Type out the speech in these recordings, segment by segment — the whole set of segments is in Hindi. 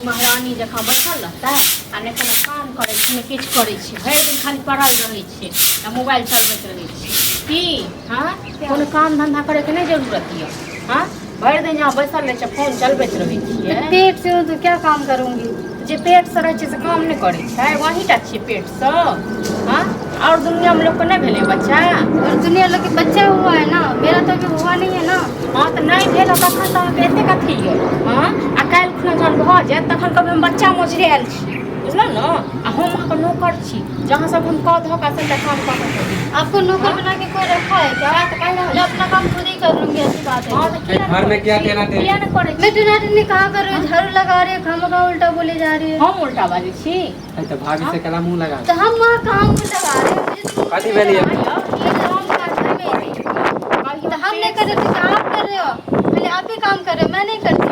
महारानी जकाँ बैठल रहता आ नहि कोनो काम करै छै नहि किछु करै छै, भरि दिन खाली पड़ल रहै छै आ मोबाइल चलबैत रहै छै। की हाँ कोनो काम धंधा करैके नहीं जरूरत है। हाँ भरि दिन यहाँ बैसल रहै छै, फोन चलबैत रहै छियै। पेट से हो तो क्या काम करूंगी? जे पेट से रहै छै से काम नहीं करै छै, वही टा छियै पेट से। हाँ और दुनिया में लोग को नहीं भेले बच्चा, और दुनिया लोग के बच्चा हुआ है ना, मेरा तो अभी हुआ नहीं है ना। हाँ तो नहीं भेल तखन तो अहाँके एते कथी है। हाँ आ काल्हि खुना जहन भऽ जायत तखन कहबै हम बच्चा मोचरायल छी, बुझलौ ना। आ हम अहाँके नौकर छी, जहाँ सब हम कह धऽ का सबटा काम कऽ के करी। आपको नौकर बना के कोई रखा है क्या? मैं अपना काम खुद ही कर लूंगी, ऐसी बात है। हाँ तो घर में क्या देना दे? किया नहीं करे छी? मैं टिनाटिनी कहा कर रही हूँ, झाड़ू लगा रही है, खामखा उल्टा बोली जा रही है। हम उल्टा बाजै छी? तो भाभी से कला मुंह लगा तो हम वहाँ कहाँ मुँह लगा रहे हैं? कथी भेलिए? तो हम नहीं कर रहे थे, आप कर रहे हो। पहले आप ही काम कर रहे हो, मैं नहीं करती।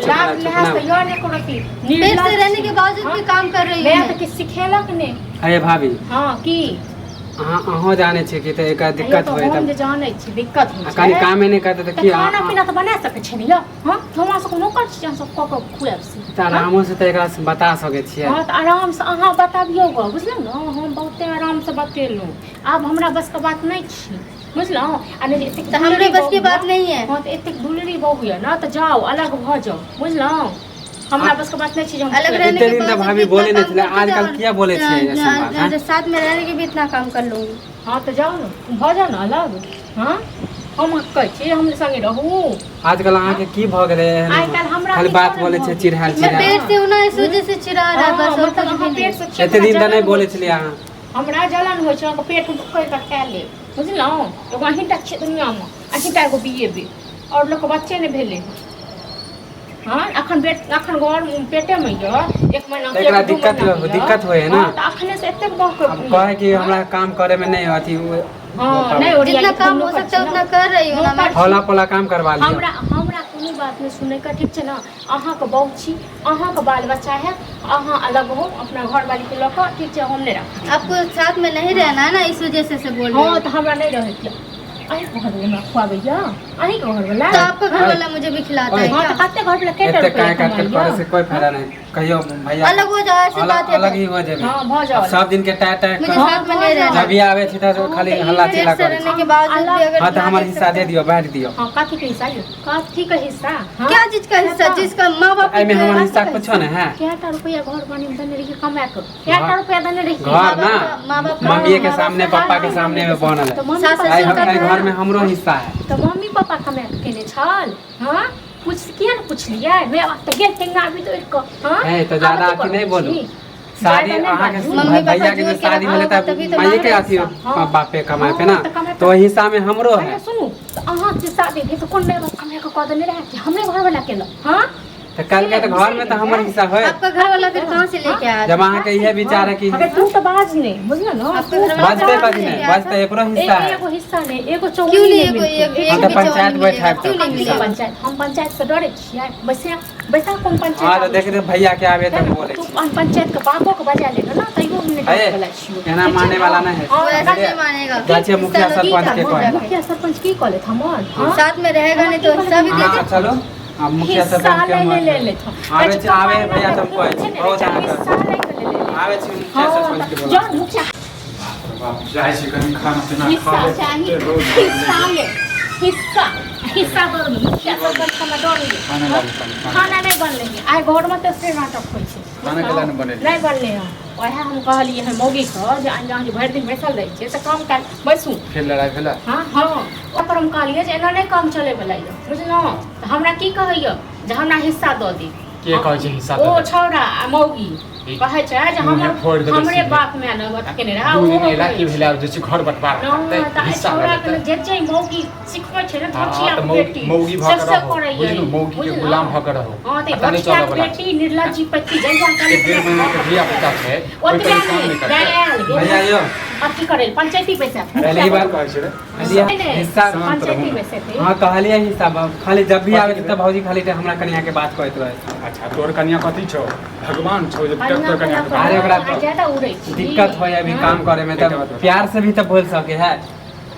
लाज लिहाज तो यो नहीं करती। पेट से रहने के बावजूद भी काम कर रही मैं हूँ। तो किछ सिखेलक ने। अरे भाभी हाँ की अहाँ जाने छे कि तो एक दिक्कत होए हम जे तब जानै छी दिक्कत होइ छै। कनी कामे नहीं करते तो की खाना पीना तो बना सकै छै ने। हां हमरा सब नौकर छी, हम सब कऽ खुआब छी। त आरामो से तो एकरा से बता सके छियै। हां तो आराम से अहाँ बताबियो ग, बुझलौ ना। हम बहुते आराम से बतेलहुँ, आब हमरा बस के बात नहीं छी, बुझलौ। आ नहीं एते तो हमरे बस की बात नहीं है। हां तो एते दुलरी बहु है ना, तो जाओ अलग भ जाओ, बुझलौ। हमरा बस के बात नहीं छी जे हम अलग रहने इतने के दिन तो बावजूद भाभी भी बोले नहीं काम थे, करते आजकल जाओ। क्या बोले छे ऐसा बात? हाँ? साथ में रहने के भी इतना काम कर लूंगी। हाँ तो जाओ ना, भ जाओ ना अलग। हाँ हम कहै छी हम संगे रहू। आजकल अहाँ के की भ गेले आइ काल्हि हमरा खाली की बात करब बोले छे भऽ चिढ़ाल मैं चिढ़ाल। पेट से हूँ ना, इस वजह से चिढ़ा रहा है बस, और मतलब कुछ भी अहाँ नहीं। पेट से एते दिन तो नहीं बोले जलन छलिए अहाँ। हमरा जलन होइ छै, अहाँके पेट में दुखै के खा ले, बुझलौ। एगो अहींटा छियै दुनिया में, अहींटा एगो बियेबे और लोग के बच्चे नहीं भेले। हाँ अखन घर पेटे में य, एक महीना के एकरा दू महीना के य। दिक्कत होए ना। हाँ, तो अखने से एते बक अब कहे कि हमरा काम करे में नहीं अथी हाँ नहीं ओरिया जितना काम हो सकता है उतना कर रही हूँ ना मैं। हौला पोला काम करवा लियो। हमरा कोनो बात नहीं सुने का, ठीक है ना। अहाँ के बहु छी, अहाँ के बाल बच्चा है, अहाँ अलग हो अपना घर वाली के लक, ठीक है। हम नहीं रख आपको साथ में नहीं रहना है ना, इस वजह से बोल रही हाँ हूँ। तो हमरा नहीं रहे दिया। अहीं घर वाला खुआबैया, अहीं के घर वाला। तो आपका घर वाला मुझे भी खिलाता है हाँ तो क्या? कते घर वाला केटा एते रुपया काय काट करे से कोई फायदा नहीं। कहियो भैया अलग हो जाओ, ऐसी बात है अलग तो। ही हो जाबे। हाँ भ जाओ। सब दिन के टाइट टाइट मुझे साथ में नहीं रहना। जब भी आवे थी तो खाली हल्ला चिल्ला पेट से करे। रहने के बावजूद भी अगर हाँ तो हमारा हिस्सा दे दियो, बांट दियो। हाँ कथी के हिस्सा ये? कथी का हिस्सा? हाँ? क्या चीज का हिस्सा? जिसका माँ बाप एमे हमारा हिस्सा कुछो नहीं है। केटा रुपया घर बनी में देने रही कमा के, केटा रुपया देने रही। घर ना माँ बाप मम्मी के सामने पापा के सामने में बनल तो है। मम्मी सास पापा आई ससुर का हमारे घर घर में हमरो हिस्सा है। तो मम्मी पापा कमा के केने छल। हाँ पूछ किया ना पूछलिए? मैं तो गेल तेंगा अभी तो एक हाँ है तो ज्यादा अथी नहीं बोलू। शादी अहाँ के भैया के जो शादी होले त माई के अथी बापे कमाए पे ना, तो हिस्सा में हमरो है। सुनू तो अहाँ के शादी भी तो कोन में कमा के कह देने रहे कि हमरे घर वाला केलो। हाँ तो कल के तो घर में तो हमर हिस्सा है। आपका घर वाला फिर कहाँ से लेके आया? जब अहाँ के ये विचार है कि अगर तू तो बाज ने बुझला ना, आपके घर वाला बजते कथी नहीं, बजते एकरो हिस्सा है। एगो हिस्सा ने एगो क्यों चौकी नहीं? ने एक हाँ तो भी पंचायत चौकी बैठा मिलेगा, क्यों नहीं मिलेगा? पंचायत हम पंचायत से डरे छियै। बैसा कौन पंचायत? हाँ तो देख रहे भैया के आवे तक बोले तू पंचायत के बापो के बजा लेगा ना, तैयो हमने अरे बोला छियो। कहना मानने वाला नहीं है। वो ऐसा नहीं मानेगा। जाचे मुखिया सरपंच के कहे। मुखिया सरपंच की कॉलेज हमर हाँ? साथ में रहेगा नहीं तो हिस्सा भी दे हाँ दे। चलो अब मुखिया हिस्सा सरपंच के ले ले हम ले आवे आवे भैया तुम कहे बहुत आगे हिस्सा ले ले ले आवे छी मुखिया सरपंच के बोला। जो मुखिया बाप जाए छी कनी खाना पीना खा हिस्सा ले। चाहिए, हिस्सा ले हिस्सा दो मुखिया सरपंच का डर खाना नहीं बनले है। आइ घर में तो से नाटक होइ छै। खाना केला नहीं बनेली? नहीं बनले है। ओहे हम कहलिए है मौगी के जे अहाँ जे भरि दिन बैसल रहे छै त काम कर बैसू। फिर लड़ाई भेला? हाँ हाँ ओकर हम कहलिए जे एना नहीं काम चले वाला है, बुझलौ। त हमरा की कहैया जे हमरा हिस्सा दऽ दी। के कहै छै हिस्सा ओ दे? छौड़ा आ मौगी कहै छै जे मुँहे फोड़ देबै हमरे सीधे। बाप में न केने रहा दू ओ दिन एला की भेला जे घर बंटवारा करतै हिस्सा छौड़ा लेतै। के जे मौगी सिखबै छै ने हाँ, धचिया तो बेटी मौगी भऽ के सबसे रहो, करैया बुझलू, मौगी के बुझलू? गुलाम भऽ के रहो। हाँ तो पता नहीं धचिया चलऽ वाला बेटी निर्लज्जी पति जैसा एक डेढ़ महीना के धिया पुता छै कोई ओतबे काम नहीं करतै। भैया यो अथी करे पंचायती पैसा पहले ही बार कहै छै रे भैया हिस्सा पंचायती पैसे थे। हाँ कहलिए हिस्सा खाली जब भी आवे तब भौजी खाली हमरा कन्या के बात कहत रहे। अच्छा तोर कन्या कथी छौ? भगवान छौ जे तोर कन्या के अरे ओकरा तो ज्यादा उड़ै छी। दिक्कत होय अभी काम करे में तब प्यार से भी तो बोल सके है।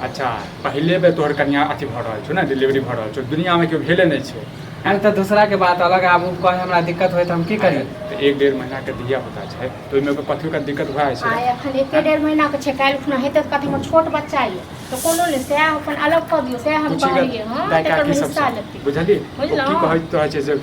अच्छा पहले बे तोहर कन्या अथी भऽ रहल छौ ना, डिलीवरी भऽ रहल छौ, दुनिया में केओ भेले नहीं छै। अरे तो दूसरा के बात अलग है, अब कहे हमरा दिक्कत होय तो हम की करी? तो 1-1.5 महीना के दिया होता है तो ओहिमे कथी का दिक्कत हुआ है आ एखन 1-1.5 महीना के छै, काल्हि खुना हेतै तऽ कथी हमर छोट बच्चा ये तो कोनो ने से अपन अलग कऽ दियौ, से हम कहलियै। हां तकर में हिस्सा लेतै, बुझलिए? बुझलौं? की कहै तो छै जे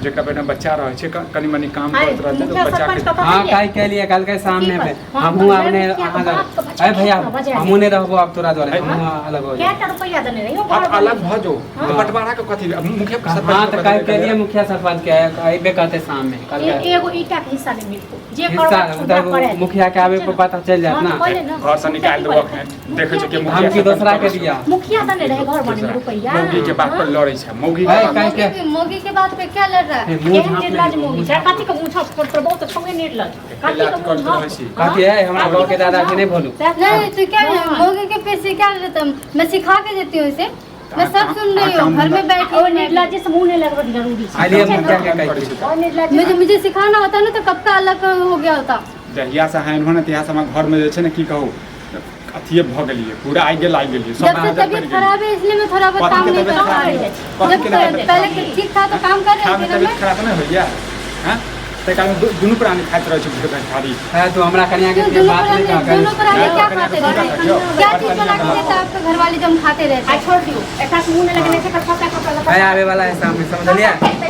जेकरा बेटा बच्चा रहै छै कनी मनी काम करत रहतै तो बच्चा के हाँ काहे के लिए कल के सामने में हमहू अपने अरे भैया हमहू ने रहबो अब तोरा द्वारा हमहू अलग हो क्या रुपया देने रहियो आप अलग भ जो बंटवारा के कथी मुखिया सरपंच हाँ तो काहे के लिए मुखिया सरपंच के आइबे कहते शाम में कल के एगो ईटा के हिस्सा नहीं मिलतो, जे हिस्सा करबा उधर मुखिया के आवे पर पता चल जात ना, घर से निकाल दो देखे छै कि हम की दूसरा के दिया मुखिया देने रहे घर बने में रुपया। मौगी के बात पर लड़ै छै, मौगी है काहे के मोगी के बात पे क्या लड़ रहा है? केहन निर्लज मोगी छै, कथी के मुछा पर बहुत छौगे निर्लज, कथी के मुछा कहती है हमरा गांव के दादा के नहीं बोलू। नहीं तो क्या मोगी के पैसे क्या लेता, मैं सिखा के देती हूँ इसे, मैं सब सुन रही हूँ, घर में बैठी और निर्लज से मुंह नहीं लगवा जरूरी है। आलिए मुखिया के कही और निर्लज मुझे सिखाना होता ना तो कब का अलग हो गया होता। जहिया से है इन्होंने तिहा से हमरा घर में जे छै ने की कहू अथिए भ गेलिए, पूरा आइ गेलिए सब जब से तबीयत खराब है इसलिए मैं थोड़ा बहुत काम नहीं कर पा रही हूँ। जब पहले ठीक था तो काम कर रही थी ना तबीयत खराब नहीं होइया हैं ते कारण दुनू प्राणी खाइत रहै छै भोजन थाली है तो हमरा कन्या के दोनों बात नहीं पर कर दोनों पर आगे क्या खाते रहते, क्या चीज बना के देता आपके घर वाले जो हम खाते रहते आ छोड़ दियो, एकरा से मुंह नहीं लगने से कथा है आवे वाला है सामने समझ लिया। हैं।